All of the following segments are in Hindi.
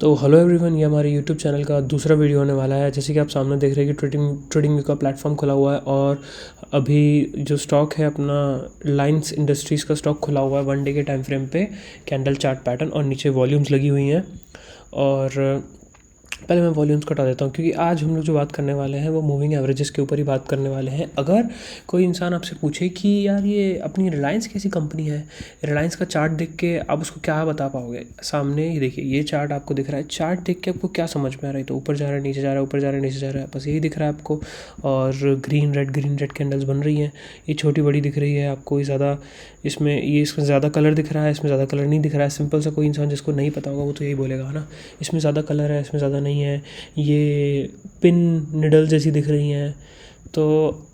तो हेलो एवरीवन, ये हमारे यूट्यूब चैनल का दूसरा वीडियो होने वाला है। जैसे कि आप सामने देख रहे हैं कि ट्रेडिंग का प्लेटफॉर्म खुला हुआ है और अभी जो स्टॉक है अपना रिलायंस इंडस्ट्रीज़ का स्टॉक खुला हुआ है 1 डे के टाइम फ्रेम पे, कैंडल चार्ट पैटर्न, और नीचे वॉल्यूम्स लगी हुई हैं। और पहले मैं वॉल्यूम्स को हटा देता हूँ क्योंकि आज हम लोग जो बात करने वाले हैं वो मूविंग एवरेजेस के ऊपर ही बात करने वाले हैं। अगर कोई इंसान आपसे पूछे कि यार ये अपनी रिलायंस कैसी कंपनी है, रिलायंस का चार्ट देख के आप उसको क्या बता पाओगे? सामने ही देखिए, ये चार्ट आपको दिख रहा है, चार्ट देख के आपको क्या समझ में आ रहा है? तो ऊपर जा रहा है, नीचे जा रहा है, ऊपर जा रहा है, नीचे जा रहा है, बस यही दिख रहा है आपको। और ग्रीन रेड कैंडल्स बन रही हैं, ये छोटी बड़ी दिख रही है आपको। ज़्यादा इसमें ज़्यादा कलर दिख रहा है, इसमें ज़्यादा कलर नहीं दिख रहा है। सिंपल सा कोई इंसान जिसको नहीं पता होगा वो तो यही बोलेगा, है ना, इसमें ज़्यादा कलर है, इसमें ज़्यादा नहीं है, ये पिन निडल जैसी दिख रही हैं। तो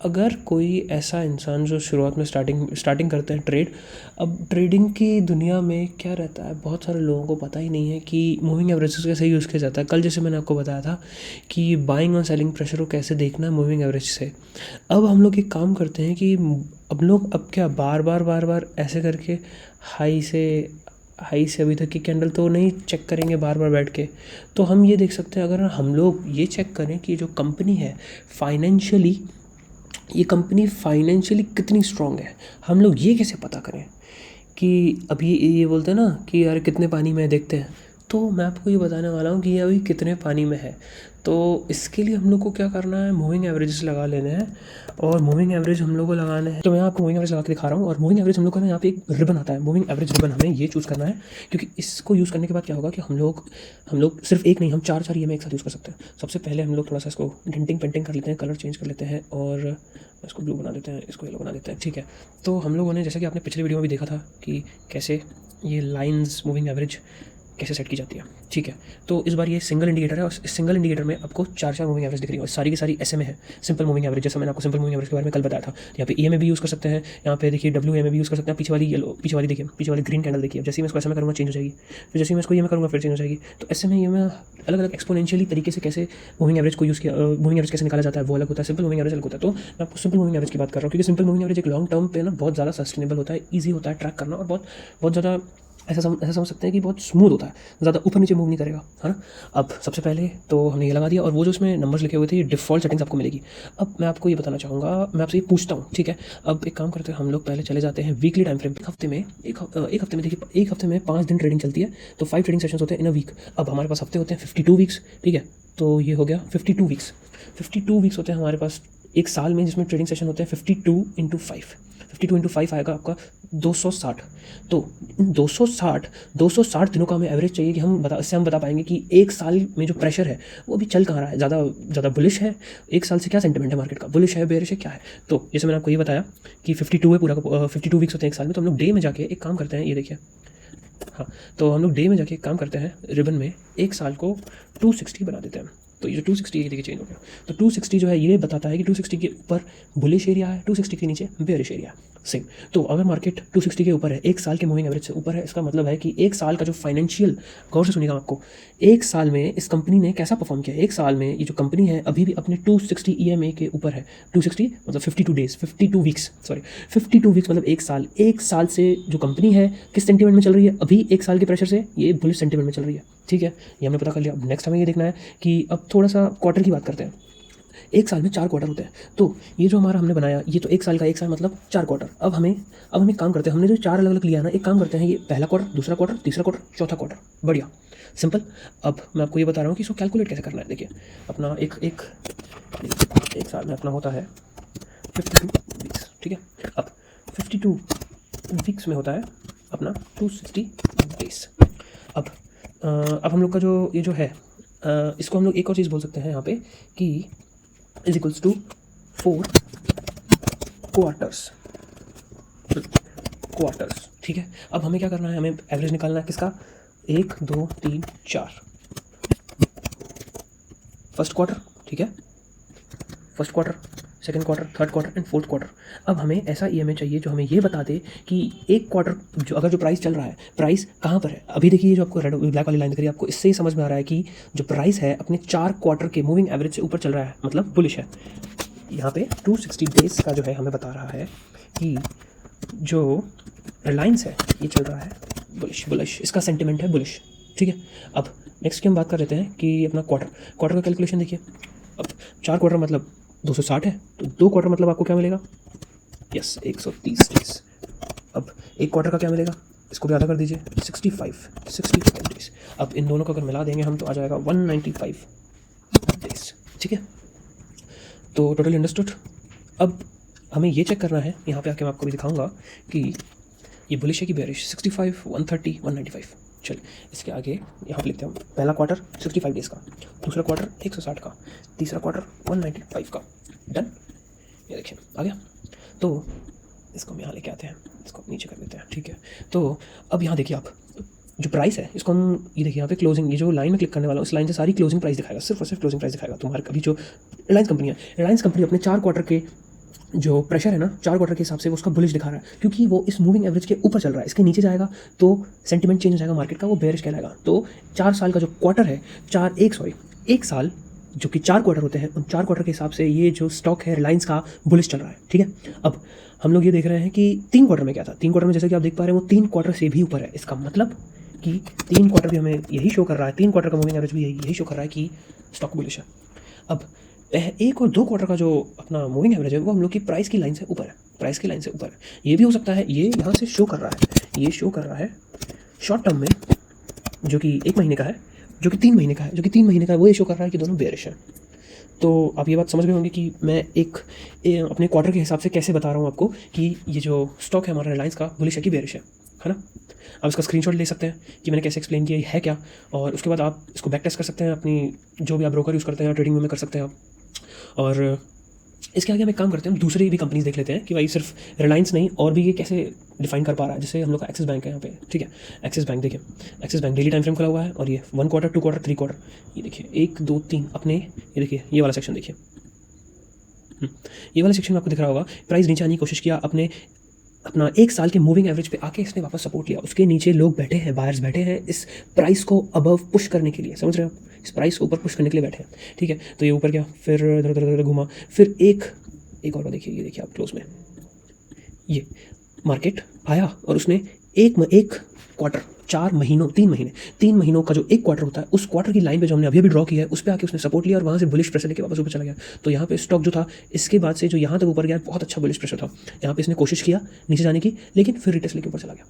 अगर कोई ऐसा इंसान जो शुरुआत में स्टार्टिंग करते हैं ट्रेड, अब ट्रेडिंग की दुनिया में क्या रहता है, बहुत सारे लोगों को पता ही नहीं है कि मूविंग एवरेजेस कैसे यूज़ किया जाता है। कल जैसे मैंने आपको बताया था कि बाइंग और सेलिंग प्रेशर को कैसे देखना है मूविंग एवरेज से। अब हम लोग एक काम करते हैं कि अब क्या बार बार ऐसे करके हाई से अभी तक की कैंडल तो नहीं चेक करेंगे बार बार बैठ के। तो हम ये देख सकते हैं, अगर हम लोग ये चेक करें कि जो कंपनी है फाइनेंशियली, ये कंपनी फाइनेंशियली कितनी स्ट्रांग है, हम लोग ये कैसे पता करें कि अभी ये बोलते हैं ना कि यार कितने पानी में है, देखते हैं। तो मैं आपको ये बताने वाला हूँ कि ये अभी कितने पानी में है। तो इसके लिए हम लोग को क्या करना है, मूविंग एवरेजेस लगा लेने हैं। और मूविंग एवरेज हम लोग को लगाने हैं, तो मैं आपको मूविंग एवरेज लगा के दिखा रहा हूँ। और मूविंग एवरेज हम लोग को ना, यहाँ पे एक रिबन आता है, मूविंग एवरेज रिबन, हमें ये चूज़ करना है क्योंकि इसको यूज़ करने के बाद क्या होगा कि हम लोग सिर्फ एक नहीं, हम चार ये में एक साथ यूज़ कर सकते हैं। सबसे पहले हम लोग थोड़ा सा इसको डेंटिंग पेंटिंग कर लेते हैं, कलर चेंज कर लेते हैं, और इसको ब्लू बना देते हैं, इसको येलो बना देते हैं, ठीक है। तो हम लोगों ने, जैसा कि आपने पिछले वीडियो में भी देखा था कि कैसे ये लाइंस मूविंग एवरेज कैसे सेट की जाती है, ठीक है। तो इस बार ये सिंगल इंडिकेटर है और इस सिंगल इंडिकेटर में आपको चार मूविंग एवरेज दिख रही है और सारी की सारी SMA है, सिंपल मूविंग एवरेज। जैसा मैंने आपको सिंपल मूविंग एवरेज के बारे में कल बताया था। यहाँ पे EMA भी यूज़ कर सकते हैं, यहाँ पे देखिए WMA भी यूज़ कर सकते हैं। पीछे वाली देखिए, पीछे वाली ग्रीन कैंडल देखिए, जैसे ही मैं इसको SMA करूँगा चेंज हो जाएगी, फिर जैसे ही मैं इसको EMA करूँगा फिर चेंज हो जाएगी। तो SMA EMA अलग अलग एक्सपोनेंशियली तरीके से कैसे मूविंग एवरेज को यूज़ किया, मूविंग एवरेज कैसे निकाला जाता है वो अलग होता है, सिंपल मूविंग एवरेज अलग होता है। तो मैं आपको सिंपल मूविंग एवरेज की बात कर रहा हूँ क्योंकि सिंपल मूविंग एवरेज एक लॉन्ग टर्म पे ना बहुत ज़्यादा सस्टेनेबल होता है, ईजी होता है ट्रैक करना, और बहुत ज़्यादा ऐसा समझ सकते हैं कि बहुत स्मूथ होता है, ज़्यादा ऊपर नीचे मूव नहीं करेगा, है ना। अब सबसे पहले तो हमने ये लगा दिया और वो जो उसमें नंबर्स लिखे हुए थे, ये डिफ़ॉल्ट सेटिंग्स आपको मिलेगी। अब मैं आपको ये बताना चाहूँगा, मैं आपसे ये पूछता हूँ, ठीक है। अब एक काम करते हैं, हम लोग पहले चले जाते हैं वीकली टाइम फ्रेम। एक हफ्ते में देखिए, एक हफ्ते में 5 दिन ट्रेडिंग चलती है, तो 5 ट्रेडिंग सेशंस होते हैं इन अ वीक। अब हमारे पास हफ्ते होते हैं 52 वीक्स, ठीक है। तो ये हो गया 52 वीक्स। 52 वीक्स होते हैं हमारे पास एक साल में, जिसमें ट्रेडिंग सेशन होते हैं 52 × 5 आएगा आपका 260। तो 260 दिनों का हमें एवरेज चाहिए कि इससे हम बता पाएंगे कि एक साल में जो प्रेशर है वो अभी चल कहाँ रहा है, ज़्यादा बुलिश है, एक साल से क्या सेंटिमेंट है मार्केट का, बुलिश है, बेरिश है, क्या है। तो जैसे मैंने आपको ये बताया कि 52 है पूरा का 52 वीक्स होते हैं एक साल में। तो हम लोग डे में जाके एक काम करते हैं, ये देखिए, हाँ, तो हम लोग डे में जाके एक काम करते हैं, रिबन में एक साल को 260 बना देते हैं। तो ये जो 260 है, देखिए चेंज हो गया। तो 260 जो है ये बताता है कि 260 के ऊपर बुलिश एरिया है, 260 के नीचे बेरिश एरिया है, सेम। तो अगर मार्केट 260 के ऊपर है, एक साल के मूविंग एवरेज से ऊपर है, इसका मतलब है कि एक साल का जो फाइनेंशियल, गौर से सुनिएगा आपको, एक साल में इस कंपनी ने कैसा परफॉर्म किया। एक साल में ये जो कंपनी है अभी भी अपने 260 EMA के ऊपर है। 260 मतलब 52 वीक्स, सॉरी 52 वीक्स मतलब एक साल से जो कंपनी है किस सेंटीमेंट में चल रही है, अभी एक साल के प्रेशर से ये बुलिश सेंटीमेंट में चल रही है, ठीक है। ये हमने पता कर लिया। अब नेक्स्ट हमें ये देखना है कि अब थोड़ा सा क्वार्टर की बात करते हैं। एक साल में 4 क्वार्टर होते हैं, तो ये जो हमारा हमने बनाया, ये तो एक साल मतलब 4 क्वार्टर। अब हम एक काम करते हैं, हमने जो 4 अलग अलग लिया ना, एक काम करते हैं, ये पहला क्वार्टर, दूसरा क्वार्टर, तीसरा क्वार्टर, चौथा क्वार्टर, बढ़िया सिंपल। अब मैं आपको ये बता रहा हूँ कि इसको कैलकुलेट कैसे करना है। देखिए अपना एक साल में अपना होता है 52 वीक्स, ठीक है। अब 52 वीक्स में होता है अपना 260 डेज। अब हम लोग का जो ये जो है, इसको हम लोग एक और चीज़ बोल सकते हैं यहाँ पे कि इज इक्वल्स टू 4 क्वार्टर्स, ठीक है। अब हमें क्या करना है, हमें एवरेज निकालना है किसका, 1 2 3 4, फर्स्ट क्वार्टर, ठीक है, first quarter, second quarter, third quarter and fourth quarter. अब हमें ऐसा EMA चाहिए जो हमें ये बता दे कि एक क्वार्टर जो अगर जो प्राइस चल रहा है, प्राइस कहाँ पर है। अभी देखिए जो आपको रेड ब्लैक वाली लाइन दिख रही है, आपको इससे ही समझ में आ रहा है कि जो प्राइस है अपने 4 क्वार्टर के मूविंग एवरेज से ऊपर चल रहा है, मतलब बुलिश है। यहाँ पे 260 डेज का जो है हमें बता रहा है कि जो रिलायंस है ये चल रहा है बुलिश, इसका सेंटिमेंट है बुलिश, ठीक है। अब नेक्स्ट की हम बात कर लेते हैं कि अपना क्वार्टर का कैलकुलेशन देखिए। अब 4 क्वार्टर मतलब 260 है, तो 2 क्वार्टर मतलब आपको क्या मिलेगा? Yes 130 days. अब एक क्वार्टर का क्या मिलेगा? इसको भी आधा कर दीजिए, 65 डेज। अब इन दोनों को अगर मिला देंगे हम तो आ जाएगा 195 डेज। ठीक है, तो टोटली अंडरस्टूड। अब हमें ये चेक करना है, यहाँ पे आके मैं आपको भी दिखाऊंगा कि ये बुलिश है कि बेरिश। 65, 130, 195। चलिए इसके आगे यहाँ पे लिखते हैं हम। पहला क्वार्टर 65 डेज़ का, दूसरा क्वार्टर 160 का, तीसरा क्वार्टर 195 का। डन, ये देखिए आ गया। तो इसको हम यहाँ लेके आते हैं, इसको नीचे कर देते हैं। ठीक है, तो अब यहाँ देखिए आप, जो प्राइस है इसको हम ये देखिए यहाँ पे क्लोजिंग, ये जो लाइन में क्लिक करने वाला हूँ, इस लाइन से सारी क्लोजिंग प्राइस दिखाएगा, सिर्फ और सिर्फ क्लोजिंग प्राइस दिखाएगा। तुम्हारे अभी जो रिलायंस कंपनी है, रिलायंस कंपनी अपने 4 क्वार्टर के जो प्रेशर है ना, 4 क्वार्टर के हिसाब से वो उसका बुलिश दिखा रहा है, क्योंकि वो इस मूविंग एवरेज के ऊपर चल रहा है। इसके नीचे जाएगा तो सेंटिमेंट चेंज हो जाएगा मार्केट का, वो बेयरिश कहलाएगा। तो 4 साल का जो क्वार्टर है, एक साल जो कि 4 क्वार्टर होते हैं, उन 4 क्वार्टर के हिसाब से ये जो स्टॉक है रिलायंस का बुलिश चल रहा है। ठीक है, अब हम लोग ये देख रहे हैं कि 3 क्वार्टर में क्या था। 3 क्वार्टर में जैसे कि आप देख पा रहे हैं वो 3 क्वार्टर से भी ऊपर है। इसका मतलब कि 3 क्वार्टर भी हमें यही शो कर रहा है, 3 क्वार्टर का मूविंग एवरेज भी यही शो कर रहा है कि स्टॉक बुलिश है। अब 1 और 2 क्वार्टर का जो अपना मूविंग एवरेज है वो हम लोग की प्राइस की लाइन से ऊपर है, प्राइस की लाइन से ऊपर है। ये भी हो सकता है, ये यहाँ से शो कर रहा है, ये शो कर रहा है शॉर्ट टर्म में, जो कि 1 महीने का है, जो कि 3 महीने का है, जो कि 3 महीने का है, वो ये शो कर रहा है कि दोनों बेयरिश है। तो आप ये बात समझ गए होंगे कि मैं अपने क्वार्टर के हिसाब से कैसे बता रहा हूँ आपको कि ये जो स्टॉक है हमारा रिलायंस का बुलिश है कि बेयरिश है ना। आप इसका स्क्रीनशॉट ले सकते हैं कि मैंने कैसे एक्सप्लेन किया है क्या, और उसके बाद आप इसको बैक टेस्ट कर सकते हैं अपनी जो भी आप ब्रोकर यूज़ करते हैं, ट्रेडिंग में कर सकते हैं आप। और इसके आगे हम एक काम करते हैं, दूसरी भी कंपनीज देख लेते हैं कि भाई सिर्फ रिलायंस नहीं और भी ये कैसे डिफाइन कर पा रहा है। जैसे हम लोग का एक्सिस बैंक है यहाँ पे। ठीक है, एक्सिस बैंक देखिए, axis bank daily time frame खुला हुआ है, और ये 1 क्वार्टर, 2 क्वार्टर, 3 क्वार्टर, ये देखिए 1, 2, 3 अपने, ये देखिए ये वाला सेक्शन देखिए, ये वाला सेक्शन में आपको दिख रहा होगा। प्राइस नीचे आने की कोशिश किया, अपना 1 साल के मूविंग एवरेज पे आके इसने वापस सपोर्ट लिया। उसके नीचे लोग बैठे हैं, बायर्स बैठे हैं इस प्राइस को अबव पुश करने के लिए, समझ रहे हो आप, इस प्राइस को ऊपर पुश करने के लिए बैठे हैं। ठीक है, तो ये ऊपर गया, फिर इधर उधर घुमा, फिर एक और बार देखिए, ये देखिए आप क्लोज में, ये मार्केट आया और उसने एक क्वार्टर, 3 महीनों का जो एक क्वार्टर होता है, उस क्वार्टर की लाइन पे जो हमने अभी ड्रॉ किया है, उस पे आके उसने सपोर्ट लिया और वहाँ से बुलिश प्रेशर लेके वापस ऊपर चला गया। तो यहाँ पे स्टॉक जो था, इसके बाद से जो यहाँ तक ऊपर गया, बहुत अच्छा बुलिश प्रेशर था। यहाँ पे इसने कोशिश किया नीचे जाने की, लेकिन फिर रिटेस्ट लेके ऊपर चला गया।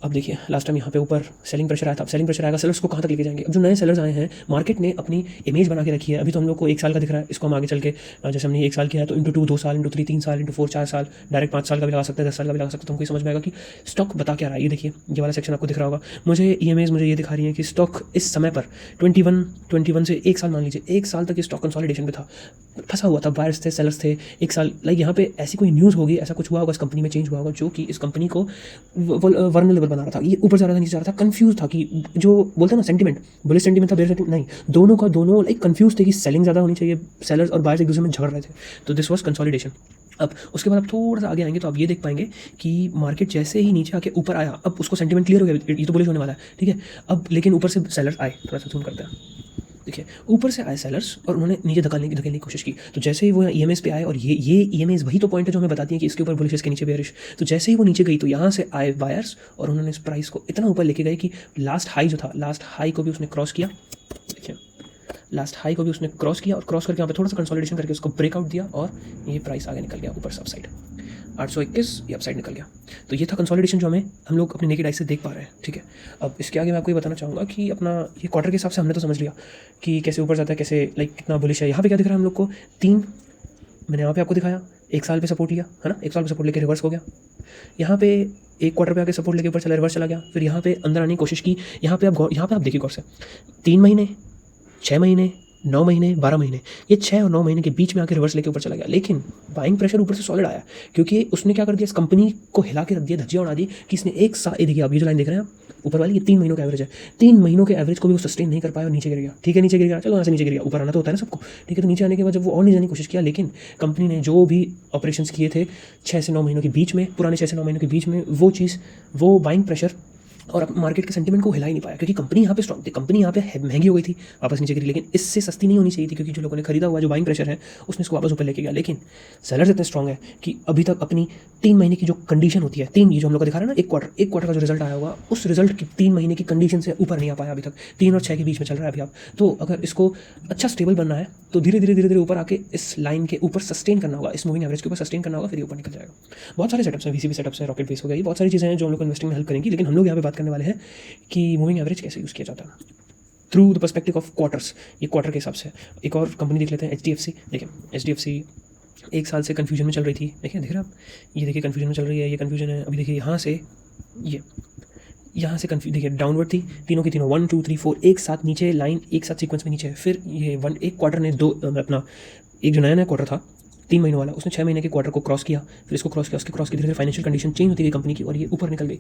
अब देखिए लास्ट टाइम यहाँ पे ऊपर सेलिंग प्रेशर आया था, अब सेलिंग प्रेशर आएगा, सेलर्स को कहाँ तक लेके जाएंगे। अब जो नए सेलर्स आए हैं, मार्केट ने अपनी इमेज बना के रखी है। अभी तो हम लोग को 1 साल का दिख रहा है, इसको हम आगे चल के जैसे हमने 1 साल किया है तो इंटू 2 2 साल, इंटू 3 3 साल, इंटू 4 4 साल, डायरेक्ट 5 साल का भी लगा सकते हैं, 10 साल का भी लगा सकते हैं। तो हमको समझ में आएगा कि स्टॉक बता क्या रहा है। ये देखिए ये वाला सेक्शन आपको दिख रहा होगा। मुझे ईएमएज मुझे ये दिखा रही है कि स्टॉक इस समय पर 21 से 1 साल, मान लीजिए 1 साल तक ये स्टॉक कंसोलिडेशन पे था, फंसा हुआ था, बायर्स थे, सेलर्स थे 1 साल। लाइक यहाँ पे ऐसी कोई न्यूज़ होगी, ऐसा कुछ हुआ होगा, इस कंपनी में चेंज हुआ होगा जो कि इस कंपनी को वर्नरेबल बना रहा था। ये ऊपर जा रहा था, नीचे जा रहा था, कंफ्यूज था कि जो बोलते हैं ना सेंटीमेंट, बुलिश सेंटीमेंट था, बेयर सेंटीमेंट नहीं, दोनों का दोनों लाइक कंफ्यूज थे कि सेलिंग ज़्यादा होनी चाहिए, सेलर्स और बायर्स एक दूसरे में झगड़ रहे थे। तो दिस वाज कंसोलिडेशन। अब उसके बाद आप थोड़ा सा आगे आएंगे तो आप ये देख पाएंगे कि मार्केट जैसे ही नीचे आके ऊपर आया, अब उसको सेंटीमेंट क्लियर हो गया, ये तो बुलिश होने वाला है। ठीक है, अब लेकिन ऊपर से सेलर्स आए, थोड़ा सा जूम करते हैं, देखिए ऊपर से आए सेलर्स और उन्होंने नीचे धकेलने की कोशिश की। तो जैसे ही वो ईएमएस पे आए, और ये ईएमएस वही तो पॉइंट है जो हमें बताती है कि इसके ऊपर बुलिश, इसके नीचे बेयरिश। तो जैसे ही वो नीचे गई तो यहाँ से आए बायर्स और उन्होंने इस प्राइस को इतना ऊपर लेके गए कि लास्ट हाई जो था, लास्ट हाई को भी उसने क्रॉस किया। देखिए लास्ट हाई को भी उसने क्रॉस किया, और क्रॉस करके यहाँ पे थोड़ा सा कंसोलिडेशन करके उसको ब्रेकआउट दिया, और ये प्राइस आगे निकल गया ऊपर सब साइड 821, ये अप साइड निकल गया। तो ये था कंसोलिडेशन जो हम लोग अपने नेकेड आई से देख पा रहे हैं। ठीक है, अब इसके आगे मैं आपको ये बताना चाहूँगा कि अपना ये क्वार्टर के हिसाब से हमने तो समझ लिया कि कैसे ऊपर जाता है, कैसे लाइक कितना बुलिश है। यहाँ पे क्या दिख रहा है हम लोग को, 3 मैंने यहाँ पे आपको दिखाया, 1 साल पे सपोर्ट लिया है ना, 1 साल पे सपोर्ट लेके रिवर्स हो गया। यहाँ पे 1 क्वार्टर पे आके सपोर्ट लेके ऊपर चला, रिवर्स चला गया। फिर यहाँ पे अंदर आने की कोशिश की। यहाँ पे आप देखिए गौर से, 3 महीने, 6 महीने, 9 महीने, 12 महीने, ये 6 और 9 महीने के बीच में आके रिवर्स लेके ऊपर चला गया। लेकिन बाइंग प्रेशर ऊपर से सॉलिड आया, क्योंकि उसने क्या कर दिया, इस कंपनी को हिला के रख दिया, धज्जियां उड़ा दी कि इसने 1 साल, ये देखिए आप ये जो लाइन देख रहे हैं ऊपर वाली, ये 3 महीनों का एवरेज है। 3 महीनों के एवरेज को भी वो सस्टेन नहीं कर पाया और नीचे गिर गया। ठीक है, नीचे गिर गया, चलो यहाँ से नीचे गिर गया, ऊपर आना तो होता है ना सबको। ठीक है, तो नीचे आने के बाद जब वो और नीचे जाने की कोशिश किया, लेकिन कंपनी ने जो भी ऑपरेशंस किए थे 6 से 9 महीनों के बीच में, पुराने 6 से 9 महीनों के बीच में, वो बाइंग प्रेशर और अब मार्केट के सेंटीमेंट को हिला ही नहीं पाया, क्योंकि कंपनी यहाँ पे स्ट्रॉन्ग थी, कंपनी यहाँ पे महंगी हो गई थी, वापस नीचे गिरी, लेकिन इससे सस्ती नहीं होनी चाहिए थी, क्योंकि जो लोगों ने खरीदा हुआ जो बाइंग प्रेशर है उसने इसको वापस ऊपर लेके गया। लेकिन सेलर्स इतने स्ट्रॉन्ग है कि अभी तक अपनी 3 महीने की जो कंडीशन होती है, 3 ये जो हम लोग को दिखा रहे हैं ना, एक क्वार्टर का जो रिजल्ट आया होगा, उस रिजल्ट की 3 महीने की कंडीशन से ऊपर नहीं आ पाया अभी तक, 3 और 6 के बीच में चल रहा है अभी आप। तो अगर इसको अच्छा स्टेबल बनना है तो धीरे धीरे ऊपर आके इस लाइन के ऊपर सस्टेन करना होगा, इस मूविंग एवरेज के ऊपर सस्टेन करना होगा, फिर ये ऊपर निकल जाएगा। बहुत सारे सेटअप्स हैं, वीसीबी सेटअप्स हैं, रॉकेट बेस हो गई, बहुत सारी चीज़ें हैं जो हम लोग को इन्वेस्टिंग में हेल्प करेंगी, लेकिन हम लोग यहाँ पे बात करने वाले हैं कि मूविंग एवरेज कैसे यूज़ किया जाता है through the perspective of quarters. ये क्वार्टर के हिसाब से एक और कंपनी देख लेते हैं, HDFC। देखिए HDFC 1 साल से कन्फ्यूजन में चल रही थी, देखिए दिख रहा है आप, ये देखिए कन्फ्यूजन में चल रही है, ये कन्फ्यूजन है। अभी देखिए यहाँ से देखिए डाउनवर्ड थी, तीनों की तीनों 1 2 3 4 एक साथ नीचे लाइन, एक साथ सीक्वेंस में नीचे है। फिर ये एक क्वार्टर ने अपना एक जो नया क्वार्टर था 3 महीनों वाला, उसने 6 महीने के क्वार्टर को क्रॉस किया, फिर इसको क्रॉस किया, उसके क्रॉस की धीरे धीरे फाइनेंशियल कंडीशन चेंज होती गई कंपनी की और ये ऊपर निकल गई।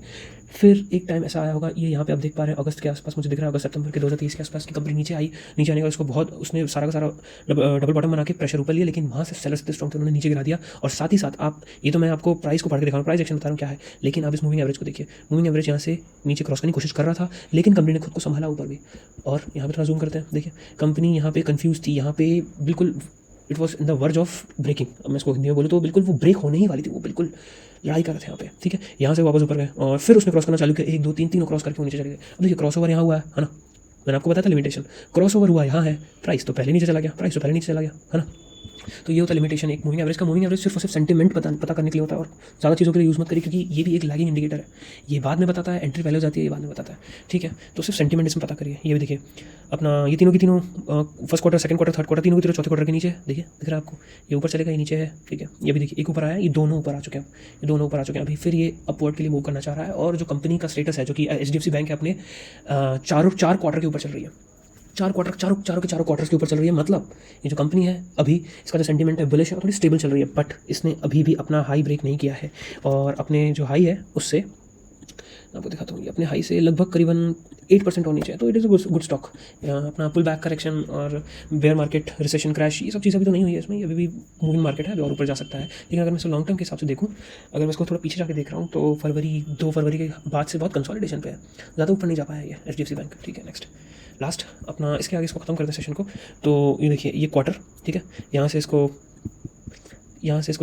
फिर एक टाइम ऐसा आया होगा, ये यहाँ पे आप देख पा रहे हैं अगस्त के आसपास, मुझे दिख रहा है अगस्त सितंबर के 2023 के आसपास की कंपनी नीचे आई। नीचे आने का उसको बहुत, उसने सारा का सारा डबल बॉटम बना के प्रेशर ऊपर लिया, लेकिन वहाँ से सेलर्स इतने स्ट्रॉन्ग थे, उन्होंने नीचे गिरा दिया। और साथ ही साथ आप, ये तो मैं आपको प्राइस को पढ़ के दिखा रहा हूँ, प्राइस एक्शन बता रहा हूँ क्या है, लेकिन आप इस मूविंग एवरेज को देखिए। मूविंग एवरेज यहाँ से नीचे क्रॉस करने की कोशिश कर रहा था, लेकिन कंपनी ने खुद को संभाला ऊपर भी। और यहाँ पे थोड़ा जूम करते हैं, देखिए कंपनी यहाँ पे कंफ्यूज थी, यहाँ पे बिल्कुल it was in the verge of breaking. अब मैं इसको हिंदी में बोलूँ तो बिल्कुल वो ब्रेक होने ही वाली थी, वो बिल्कुल लड़ाई कर रहे थे यहाँ पे, ठीक है। यहाँ से वापस ऊपर गए और फिर उसने क्रॉस करना चालू किया, 1 2 3 तीनों क्रॉस करके वो नीचे चले गए। अब देखिए क्रॉस ओवर यहाँ हुआ है ना, मैंने आपको बताया था लिमिटेशन, क्रॉस ओवर हुआ यहाँ है, प्राइस तो पहले नीचे चला गया, है ना। तो ये होता है लिमिटेशन एक मूविंग एवरेज का। मूविंग एवरेज सिर्फ और सिर्फ सेंटीमेंट पता करने के लिए होता है, और ज़्यादा चीज़ों के लिए यूज़ मत करिए, क्योंकि ये भी एक लैगिंग इंडिकेटर है। ये बाद में बताता है, एंट्री पहले हो जाती है, ये बाद में बताता है, ठीक है। तो सिर्फ सेंटीमेंट इसमें पता करिए। ये भी देखिए अपना, ये तीनों की तीनों first quarter, second quarter, third quarter, तीनों की तीनों चौथे क्वार्टर के नीचे, देखिए दिख रहा है आपको, ये ऊपर चलेगा, ये नीचे है, ठीक है। ये भी देखिए एक ऊपर आया, ये दोनों ऊपर आ चुके हैं, ये दोनों ऊपर आ चुके हैं। अभी फिर ये अपवर्ड के लिए मूव करना चाह रहा है। और जो कंपनी का स्टेटस है, जो कि HDFC बैंक है, अपने चार क्वार्टर के ऊपर चल रही है, चारों क्वार्टर्स के ऊपर चल रही है। मतलब ये जो कंपनी है अभी, इसका जो सेंटीमेंट है बुलिश है और थोड़ी स्टेबल चल रही है, बट इसने अभी भी अपना हाई ब्रेक नहीं किया है। और अपने जो हाई है उससे आपको दिखाता हूँ, ये अपने हाई से लगभग करीबन 8% होनी चाहिए, तो it is a good stock. अपना पुल बैक करेक्शन और बेयर मार्केट, रिसेशन क्रैश, ये सब चीज़ अभी तो नहीं हुई है इसमें, अभी भी मूविंग मार्केट है, अभी और ऊपर जा सकता है। लेकिन अगर मैं इसको लॉन्ग टर्म के हिसाब से देखूँ, अगर मैं इसको थोड़ा पीछे जाके देख रहा हूँ, तो 2 फरवरी के बाद से बहुत कंसोलिडेशन पे है, ज़्यादा ऊपर नहीं जा पाया ये HDFC बैंक, ठीक है। नेक्स्ट लास्ट अपना, इसके आगे इसको खत्म करते हैं सेशन को। तो ये देखिए ये क्वार्टर, ठीक है, यहाँ से इसको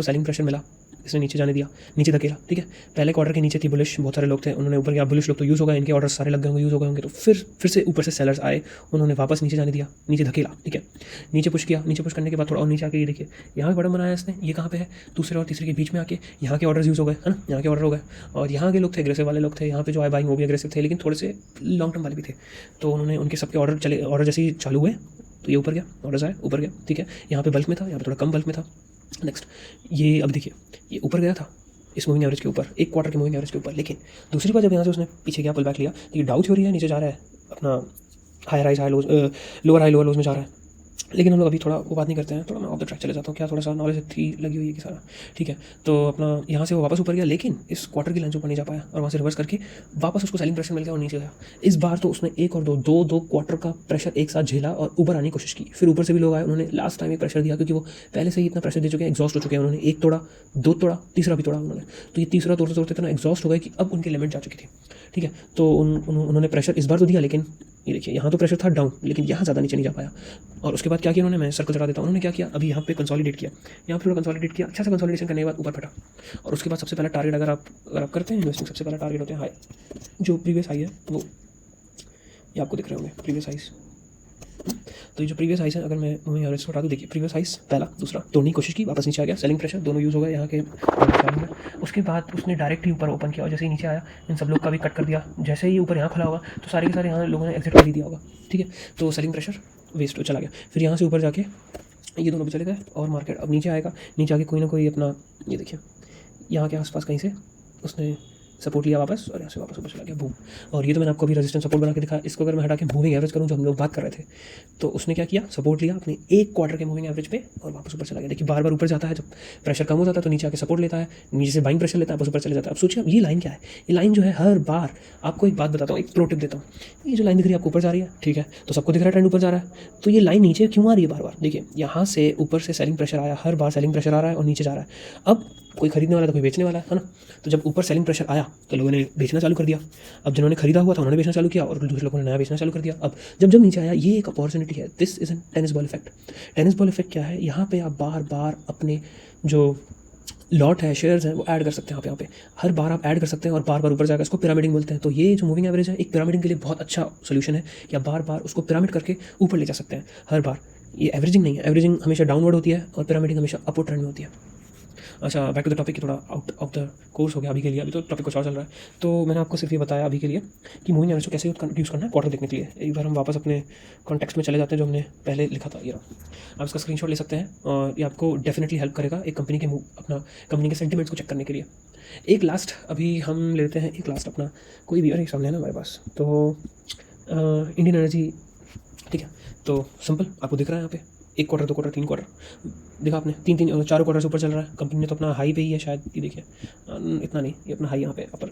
सेलिंग प्रेशर मिला, इसने नीचे जाने दिया, नीचे धकेला, ठीक है। पहले क्वार्टर के नीचे थी बुलिश, बहुत सारे लोग थे, उन्होंने ऊपर किया, बुलिश लोग तो यूज़ हो गए, इनके ऑर्डर सारे लग गए होंगे, यूज़ हो गए होंगे, तो फिर से ऊपर से सेलर्स आए, उन्होंने वापस नीचे जाने दिया, नीचे धकेला, ठीक है। नीचे पुश किया, नीचे पुश करने के बाद थोड़ा और नीचे आके ये देखिए यहाँ पे बटन बनाया इसने, ये कहाँ पे है, दूसरे और तीसरे के बीच में आके यहाँ के ऑर्डर्स यूज़ हो गए, है ना, यहाँ के ऑर्डर हो गए। और यहाँ के लोग थे एग्रेसिव वाले लोग थे, यहाँ पे जो आए बाइंग वो भी एग्रेसिव थे, लेकिन थोड़े से लॉन्ग टर्म वाले भी थे, तो उन्होंने उनके सबके ऑर्डर जैसे ही चालू हुए तो ये ऊपर गया, ऑर्डर्स आए, ऊपर गया, ठीक है। यहाँ पे बल्क में था, यहाँ पे थोड़ा कम बल्क में था। नेक्स्ट ये अब देखिए ये ऊपर गया था इस मूविंग एवरेज के ऊपर, एक क्वार्टर के मूविंग एवरेज के ऊपर, लेकिन दूसरी बार जब यहाँ से उसने पीछे गया, पुल बैक लिया, तो ये डाउ थ्योरी है, नीचे जा रहा है अपना हायर हाई हाई लोज, लोअर हाई लोअर लोज में जा रहा है। लेकिन हम लोग अभी थोड़ा वो बात नहीं करते हैं, थोड़ा मैं ऑफ द ट्रैक चले जाता हूँ, क्या थोड़ा सा नॉलेज थी लगी हुई है कि सारा, ठीक है। तो अपना यहाँ से वो वापस ऊपर गया, लेकिन इस क्वार्टर की लाइन ऊपर नहीं जा पाया, और वहाँ से रिवर्स करके वापस उसको सेलिंग प्रेशर मिल गया और नीचे गया। इस बार तो उसने एक और दो क्वार्टर का प्रेशर एक साथ झेला और ऊपर आने की कोशिश की। फिर ऊपर से भी लोग आए, उन्होंने लास्ट टाइम एक प्रेशर दिया, क्योंकि वो पहले से ही इतना प्रेशर दे चुके हैं, एग्जॉस्ट हो चुके हैं, उन्होंने 1 तोड़ा, 2 तोड़ा, तीसरा भी तोड़ा उन्होंने। तो ये तीसरा तोड़ते इतना एग्जॉस्ट हो गए कि अब उनकी लिमिट जा चुकी थी, ठीक है। तो उन्होंने प्रेशर इस बार तो दिया, लेकिन ये देखिए यहाँ तो प्रेशर था डाउन, लेकिन यहाँ ज़्यादा नीचे नहीं जा पाया। और उसके बाद क्या किया उन्होंने, मैं सर्कल चढ़ा देता हूँ, उन्होंने क्या किया, अभी यहाँ पे कंसोलिडेट किया, यहाँ पे थोड़ा कंसोलिडेट किया, अच्छा सा कंसोलिडेशन करने के बाद ऊपर फटा। और उसके बाद सबसे पहला टारगेट अगर आप करते हैं इन्वेस्टिंग, सबसे पहला टारगेट होते हैं हाई, जो प्रीवियस हाई है वो ये आपको दिख रहे होंगे, प्रीवियस हाइस। तो ये जो प्रीवियस हाइस है, अगर मैं मूविंग एवरेज को हटा दूँ, देखिए प्रीवियस हाइस पहला, दूसरा तोड़ने की कोशिश की, वापस नीचे आ गया, सेलिंग प्रेशर दोनों यूज़ हो गए यहाँ के चालू में। उसके बाद उसने डायरेक्ट ही ऊपर ओपन किया, और जैसे ही नीचे आया इन सब लोग का भी कट कर दिया, जैसे ही ऊपर यहाँ खुला होगा तो सारे के सारे यहाँ लोगों ने एग्जिट कर ही दिया होगा, ठीक है। तो सेलिंग प्रेशर वेस्ट चला गया। फिर यहाँ से ऊपर जाके ये दोनों भी चले गए, और मार्केट अब नीचे आएगा, नीचे आके कोई ना कोई अपना, ये देखिए यहाँ के आसपास कहीं से उसने सपोर्ट लिया वापस, और यहाँ से वापस ऊपर चला गया, बूम। और ये तो मैंने आपको अभी रेजिस्टेंस सपोर्ट बना के दिखाया। इसको अगर मैं हटा के मूविंग एवरेज करूँ, जो हम लोग बात कर रहे थे, तो उसने क्या किया, सपोर्ट लिया अपने एक क्वार्टर के मूविंग एवरेज पे और वापस ऊपर चला गया। देखिए बार बार ऊपर जाता है, जब प्रेशर कम हो जाता है तो नीचे आके सपोर्ट लेता है, नीचे से बाइंग प्रेशर लेता है, वापस ऊपर चले जाता है। अब सोचिए ये लाइन क्या है, ये लाइन जो है हर बार, आपको एक बात बताता हूँ, एक प्रो टिप देता हूँ, ये जो लाइन दिख रही है आपको ऊपर जा रही है, ठीक है, तो सबको दिख रहा है ट्रेंड ऊपर जा रहा है, तो ये लाइन नीचे क्यों आ रही है बार बार। देखिए यहाँ से ऊपर से सेलिंग प्रेशर आया, हर बार सेलिंग प्रेशर आ रहा है और नीचे जा रहा है। अब कोई खरीदने वाला था, कोई बेचने वाला है ना। तो जब ऊपर सेलिंग प्रेशर आया तो लोगों ने बेचना चालू कर दिया। अब जिन्होंने खरीदा हुआ था उन्होंने बेचना चालू किया और दूसरे लोगों ने नया बेचना चालू कर दिया। अब जब जब नीचे आया, ये एक अपॉर्चुनिटी है। This is an tennis ball effect. Tennis ball effect क्या है? यहाँ पे आप बार बार अपने जो लॉट है, शेयर्स हैं, वो ऐड कर सकते हैं। आप यहाँ पे हर बार आप ऐड कर सकते हैं और बार बार ऊपर जाकर इसको पिरामिडिंग बोलते हैं। तो ये जो मूविंग एवरेज है एक पिरामिडिंग के लिए बहुत अच्छा सोल्यूशन है कि आप बार बार उसको पिरामिड करके ऊपर ले जा सकते हैं हर बार। ये एवरेजिंग नहीं है, एवरेजिंग हमेशा डाउनवर्ड होती है और पिरामिडिंग हमेशा अपवर्ड ट्रेंड में होती है। अच्छा, बैक टू द टॉपिक, थोड़ा आउट ऑफ द कोर्स हो गया अभी के लिए, अभी तो टॉपिक कुछ और चल रहा है। तो मैंने आपको सिर्फ ये बताया अभी के लिए कि मूविंग एवरेज को कैसे यूज़ करना है क्वार्टर देखने के लिए। एक बार हम वापस अपने कॉन्टेक्स्ट में चले जाते हैं जो हमने पहले लिखा था। ये आप इसका स्क्रीनशॉट ले सकते हैं और ये आपको डेफिनेटली हेल्प करेगा एक कंपनी के अपना कंपनी के सेंटिमेंट्स को चेक करने के लिए। एक लास्ट अभी हम लेते हैं, एक लास्ट अपना कोई भी, अरे सामने है ना हमारे पास, तो इंडियन एनर्जी, ठीक है। तो सिंपल आपको दिख रहा है यहाँ पे 1 क्वार्टर, 2 क्वार्टर, 3 क्वार्टर देखा आपने, 4 क्वार्टर से ऊपर चल रहा है। कंपनी ने तो अपना हाई पे ही है शायद, ये देखिए इतना नहीं, ये अपना हाई यहाँ पे अपर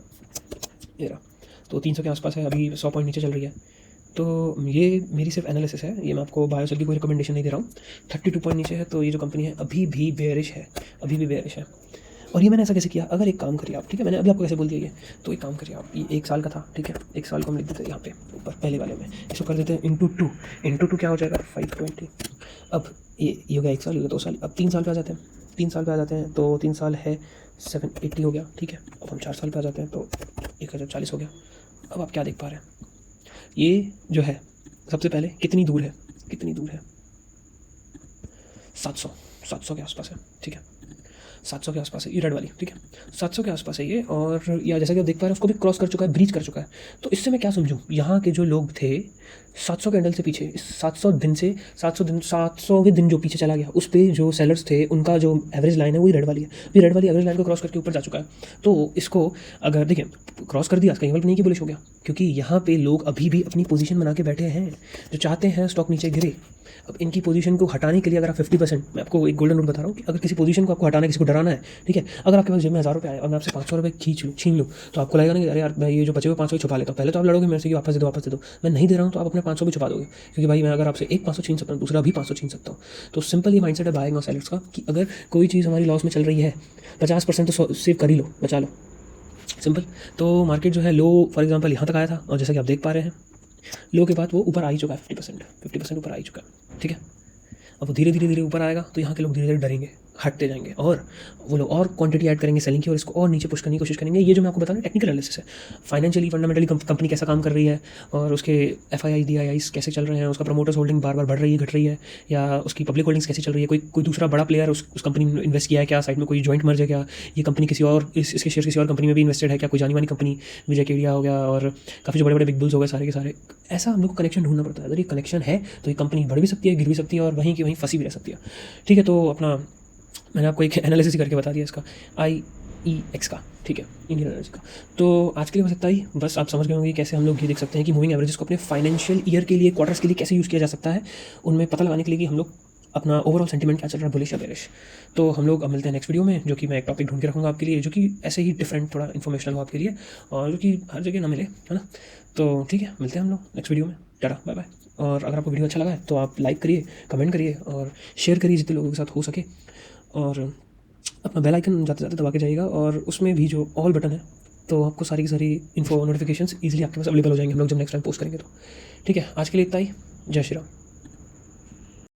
ये रहा, तो 300 के आसपास है। अभी 100 पॉइंट नीचे चल रही है। तो ये मेरी सिर्फ एनालिसिस है, ये मैं आपको बायोसेल की कोई रिकमेंडेशन नहीं दे रहा हूँ। 32 पॉइंट नीचे है तो ये जो कंपनी है अभी भी बेयरिश है, अभी भी बेयरिश है। और ये मैंने ऐसा कैसे किया? अगर एक काम करिए आप, ठीक है, मैंने अभी आपको कैसे बोल दिया ये, तो एक काम करिए आप, ये 1 साल का था, ठीक है, 1 साल को हम लिख देते हैं यहाँ पे ऊपर पहले वाले में, इसको कर देते हैं इंटू टू क्या हो जाएगा 520। अब ये हो गया 1 साल, ये हो गया 2 साल, अब 3 साल पे आ जाते हैं। 3 साल पे आ जाते हैं तो 3 साल है 780 हो गया, ठीक है। अब हम 4 साल पे आ जाते हैं तो 1040 हो गया। अब आप क्या देख पा रहे हैं? ये जो है सबसे पहले कितनी दूर है, 700 के आसपास है, ठीक है, 700 के आसपास है ये रेड वाली, ठीक है, 700 के आसपास है ये। और या जैसा कि आप देख पा रहे हैं उसको भी क्रॉस कर चुका है, ब्रीच कर चुका है। तो इससे मैं क्या समझूँ, यहाँ के जो लोग थे 700 कैंडल से पीछे, इस 700 दिन से 700वें दिन जो पीछे चला गया, उस पर जो सेलर्स थे उनका जो एवरेज लाइन है वही रेड वाली है। ये रेड वाली एवरेज लाइन को क्रॉस करके ऊपर जा चुका है। तो इसको अगर देखिए क्रॉस कर दिया, कहीं वक्त नहीं कि बुलिश हो गया, क्योंकि यहाँ पे लोग अभी भी अपनी पोजीशन बना के बैठे हैं जो चाहते हैं स्टॉक नीचे गिरे। अब इनकी पोजीशन को हटाने के लिए अगर आप 50%, मैं आपको एक गोल्डन रूल बता रहा हूँ कि अगर किसी पोजीशन को आपको हटाना है, किसी को डराना है, ठीक है, अगर आपके पास जेब में 1000 रुपये आए और मैं आपसे 500 रुपये छीन लूँ तो आपको लगेगा ना कि अरे यार मैं ये जो बचे हुए 500 छुपा लेता हूँ। पहले तो आप लड़ोगे मेरे से कि वापस दे दो। मैं नहीं दे रहा हूँ तो आप अपने 500 भी छुपा दोगे, क्योंकि भाई मैं अगर आपसे एक 500 छीन सकता हूँ, दूसरा भी 500 छीन सकता हूँ। तो सिंपल ये माइंडसेट है बाइंग और सेलर्स का कि अगर कोई चीज़ हमारी लॉस में चल रही है 50% तो सेव कर ही लो, बचा लो, सिंपल। तो मार्केट जो है लो फॉर एग्जांपल यहाँ तक आया था और जैसा कि आप देख पा रहे हैं लो के बाद वो ऊपर आ ही चुका है, 50% ऊपर आ ही चुका है, ठीक है। अब वो धीरे धीरे ऊपर आएगा तो यहाँ के लोग धीरे धीरे डरेंगे, हटते जाएंगे और वो लोग और क्वांटिटी ऐड करेंगे सेलिंग की और इसको और नीचे पुश करने की कोशिश करेंगे। ये जो मैं आपको बता रहा हूँ टेक्निकल एनालिसिस है, फाइनेंशियली फंडामेंटली कंपनी कैसा काम कर रही है और उसके FII DIIs कैसे चल रहे हैं, उसका प्रमोटर्स होल्डिंग बार बार बढ़ रही है घट रही है, या उसकी पब्लिक होल्डिंग्स कैसे चल रही है, कोई दूसरा बड़ा प्लेयर उस कंपनी में इन्वेस्ट किया है क्या, साइड में कोई जॉइंट मर्ज है क्या, ये कंपनी किसी और इसके शेयर किसी और कंपनी में भी इन्वेस्टेड है क्या, कोई जानी मानी कंपनी विजय केडिया हो गया और काफ़ी जो बड़े बड़े बिग बुल्स हो गए सारे के सारे। ऐसा हम लोग को कनेक्शन ढूंढना पड़ता है। अगर ये कनेक्शन है तो ये कंपनी बढ़ भी सकती है, गिर भी सकती है और वहीं की वहीं फंसी भी रह सकती है, ठीक है। तो अपना मैंने आपको एक एनालिसिस करके बता दिया इसका IEX का, ठीक है, इंडियन एनर्जी का। तो आज के लिए बस इतना ही। बस आप समझ गए होंगे कैसे हम लोग ये देख सकते हैं कि मूविंग एवरेजेस को अपने फाइनेंशियल ईयर के लिए, क्वार्टर्स के लिए कैसे यूज़ किया जा सकता है, उनमें पता लगाने के लिए कि हम लोग अपना ओवरऑल सेंटिमेंट क्या चल रहा है, बुलिश या बेरिश। तो हम लोग अब मिलते हैं नेक्स्ट वीडियो में, जो कि मैं एक टॉपिक ढूंढ के रखूँगा आपके लिए, जो कि ऐसे ही डिफरेंट थोड़ा इन्फॉर्मेशनल हो आपके लिए और जो कि हर जगह ना मिले, है ना। तो ठीक है, मिलते हैं हम लोग नेक्स्ट वीडियो में। Tata, bye bye. और अगर आपको वीडियो अच्छा लगा है तो आप लाइक करिए, कमेंट करिए और शेयर करिए जितने लोगों के साथ हो सके, और अपना बेल आइकन जाते जाते दबा के जाइएगा और उसमें भी जो ऑल बटन है तो आपको सारी की सारी इन्फो नोटिफिकेशंस ईजिली आपके पास अवेलेबल हो जाएंगे हम लोग जब नेक्स्ट टाइम पोस्ट करेंगे तो। ठीक है, आज के लिए इतना ही। जय श्री राम।